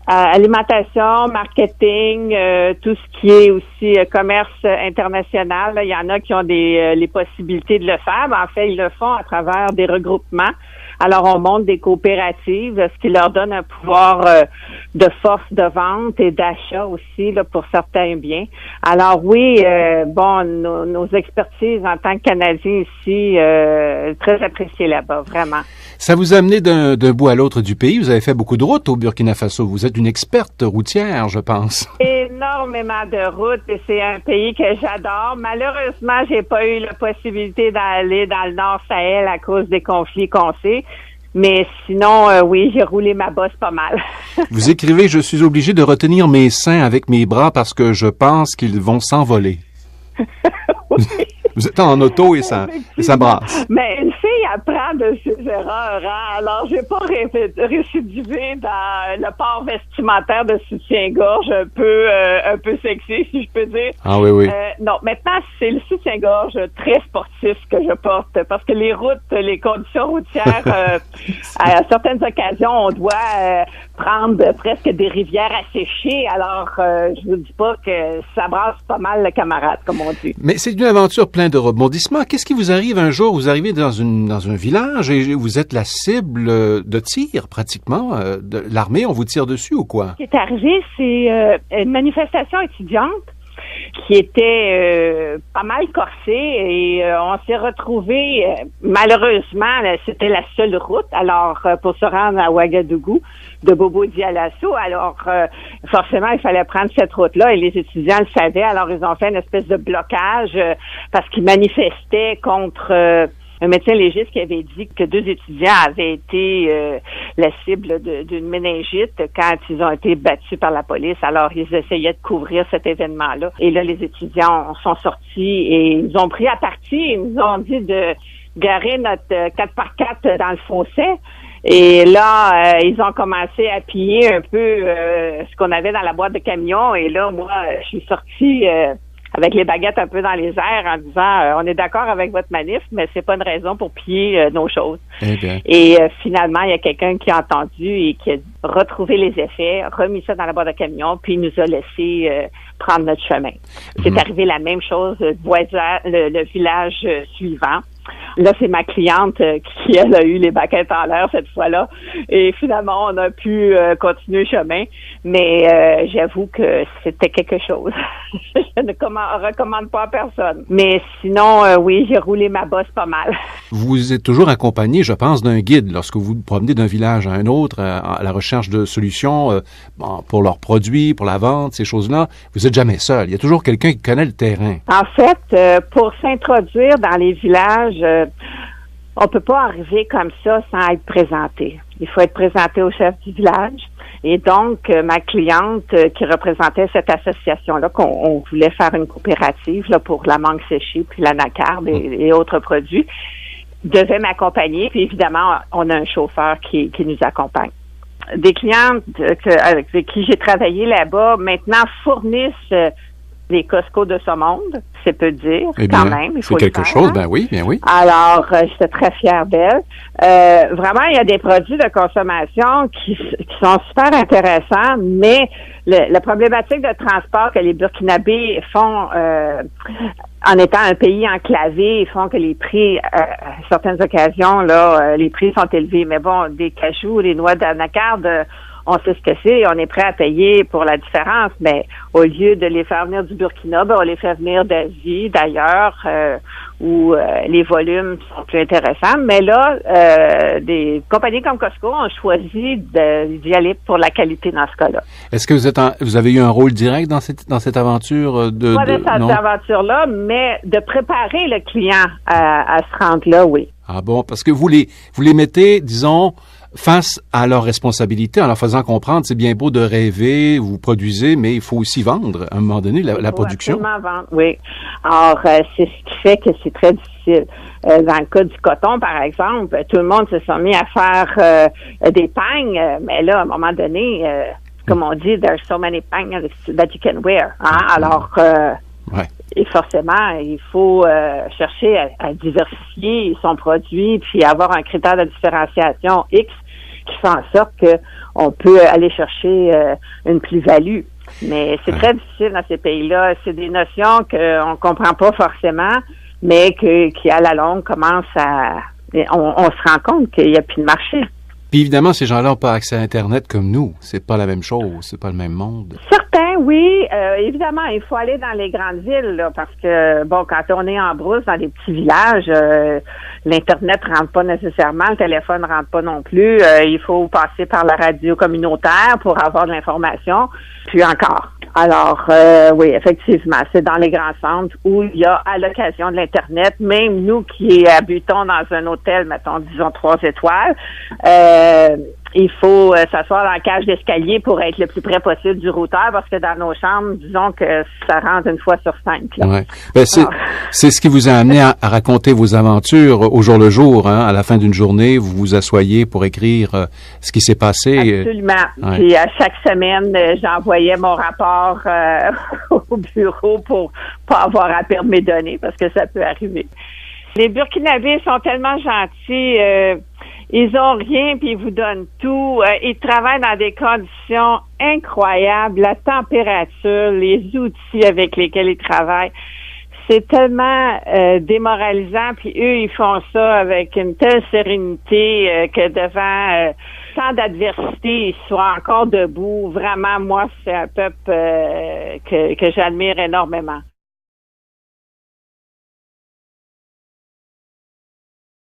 Alimentation, marketing, tout ce qui est aussi commerce international. Là, il y en a qui ont les possibilités de le faire. En fait, ils le font à travers des regroupements. Alors, on monte des coopératives, ce qui leur donne un pouvoir de force de vente et d'achat aussi là pour certains biens. Alors oui, nos expertises en tant que Canadiens ici, très appréciées là-bas, vraiment. Ça vous a amené d'un bout à l'autre du pays. Vous avez fait beaucoup de routes au Burkina Faso. Vous êtes une experte routière, je pense. Énormément de routes et c'est un pays que j'adore. Malheureusement, j'ai pas eu la possibilité d'aller dans le Nord Sahel à cause des conflits qu'on sait. Mais sinon, oui, j'ai roulé ma bosse pas mal. Vous écrivez « Je suis obligé de retenir mes seins avec mes bras parce que je pense qu'ils vont s'envoler. » Oui. Vous êtes en auto et ça brasse. Mais une fille apprend de ses erreurs, hein? Alors, j'ai pas récidivé dans le port vestimentaire de soutien-gorge un peu sexy, si je peux dire. Ah oui, oui. Non, maintenant, c'est le soutien-gorge très sportif que je porte parce que les conditions routières, à certaines occasions, on doit prendre presque des rivières asséchées. Alors, je vous dis pas que ça brasse pas mal le camarade, comme on dit. Mais c'est une aventure pleine de rebondissements. Qu'est-ce qui vous arrive un jour? Vous arrivez dans un village et vous êtes la cible de tir, pratiquement, de l'armée. On vous tire dessus ou quoi? Ce qui est arrivé, c'est une manifestation étudiante qui était pas mal corsée et on s'est retrouvés, malheureusement, c'était la seule route, alors pour se rendre à Ouagadougou, de Bobo-Dioulasso, alors forcément, il fallait prendre cette route-là et les étudiants le savaient, alors ils ont fait une espèce de blocage parce qu'ils manifestaient contre un médecin légiste qui avait dit que 2 étudiants avaient été la cible d'une méningite quand ils ont été battus par la police. Alors, ils essayaient de couvrir cet événement-là. Et là, les étudiants sont sortis et ils ont pris à partie. Ils nous ont dit de garer notre 4x4 dans le fossé. Et là, ils ont commencé à piller un peu ce qu'on avait dans la boîte de camion. Et là, moi, je suis sortie avec les baguettes un peu dans les airs en disant on est d'accord avec votre manif, mais c'est pas une raison pour piller nos choses. Okay. Et finalement, il y a quelqu'un qui a entendu et qui a retrouvé les effets, remis ça dans la boîte de camion, puis il nous a laissé prendre notre chemin. C'est arrivé la même chose le village suivant. Là, c'est ma cliente qui, elle, a eu les baguettes en l'air cette fois-là. Et finalement, on a pu continuer le chemin. Mais j'avoue que c'était quelque chose. Je ne recommande pas à personne. Mais sinon, oui, j'ai roulé ma bosse pas mal. Vous êtes toujours accompagné, je pense, d'un guide lorsque vous vous promenez d'un village à un autre à la recherche de solutions pour leurs produits, pour la vente, ces choses-là. Vous n'êtes jamais seul. Il y a toujours quelqu'un qui connaît le terrain. En fait, pour s'introduire dans les villages, on peut pas arriver comme ça sans être présenté. Il faut être présenté au chef du village. Et donc, ma cliente qui représentait cette association-là, qu'on voulait faire une coopérative là pour la mangue séchée, puis l'anacarde et autres produits, devait m'accompagner. Puis évidemment, on a un chauffeur qui nous accompagne. Des clientes avec qui j'ai travaillé là-bas, maintenant fournissent les Costco de ce monde, c'est peu dire, quand même. Il faut c'est quelque chose, ben oui, bien oui. Alors, j'étais très fière d'elle. Vraiment, il y a des produits de consommation qui sont super intéressants, mais la problématique de transport que les Burkinabés font en étant un pays enclavé, font que les prix, à certaines occasions, là, les prix sont élevés. Mais bon, des cajous, des noix d'anacarde, on sait ce que c'est et on est prêt à payer pour la différence, mais au lieu de les faire venir du Burkina, on les fait venir d'Asie, d'ailleurs, où les volumes sont plus intéressants. Mais là, des compagnies comme Costco ont choisi d'y aller pour la qualité dans ce cas-là. Est-ce que vous avez eu un rôle direct dans cette aventure Pas de cette aventure-là, mais de préparer le client à se rendre là, oui. Ah bon, parce que vous les mettez, disons, face à leurs responsabilités, en leur faisant comprendre, c'est bien beau de rêver, vous produisez, mais il faut aussi vendre, à un moment donné, la production. Absolument vendre, oui. Alors, c'est ce qui fait que c'est très difficile. Dans le cas du coton, par exemple, tout le monde se sont mis à faire des pagnes, mais là, à un moment donné, comme on dit, there's so many pagnes that you can wear. Hein? Alors, et forcément, il faut chercher à diversifier son produit, puis avoir un critère de différenciation X. qui fait en sorte que on peut aller chercher une plus-value. Mais c'est très difficile dans ces pays-là. C'est des notions qu'on comprend pas forcément, mais qui à la longue commencent à... On se rend compte qu'il n'y a plus de marché. Puis évidemment, ces gens-là n'ont pas accès à Internet comme nous. C'est pas la même chose, c'est pas le même monde. Certains, oui. Évidemment, il faut aller dans les grandes villes, là, parce que, bon, quand on est en brousse, dans des petits villages, l'Internet rentre pas nécessairement, le téléphone rentre pas non plus. Il faut passer par la radio communautaire pour avoir de l'information, puis encore. Alors, oui, effectivement, c'est dans les grands centres où il y a, à l'occasion de l'Internet, même nous qui habitons dans un hôtel, mettons, disons 3 étoiles, il faut s'asseoir dans la cage d'escalier pour être le plus près possible du routeur, parce que dans nos chambres, disons que ça rentre une fois sur 5. Ouais. Ben, c'est ce qui vous a amené à raconter vos aventures au jour le jour. Hein? À la fin d'une journée, vous vous asseyez pour écrire ce qui s'est passé. Absolument. Ouais. Puis à chaque semaine, j'envoyais mon rapport au bureau pour pas avoir à perdre mes données, parce que ça peut arriver. Les Burkinabés sont tellement gentils. Ils ont rien puis ils vous donnent tout. Ils travaillent dans des conditions incroyables. La température, les outils avec lesquels ils travaillent, c'est tellement démoralisant. Puis eux, ils font ça avec une telle sérénité que devant tant d'adversité, ils soient encore debout. Vraiment, moi, c'est un peuple que j'admire énormément.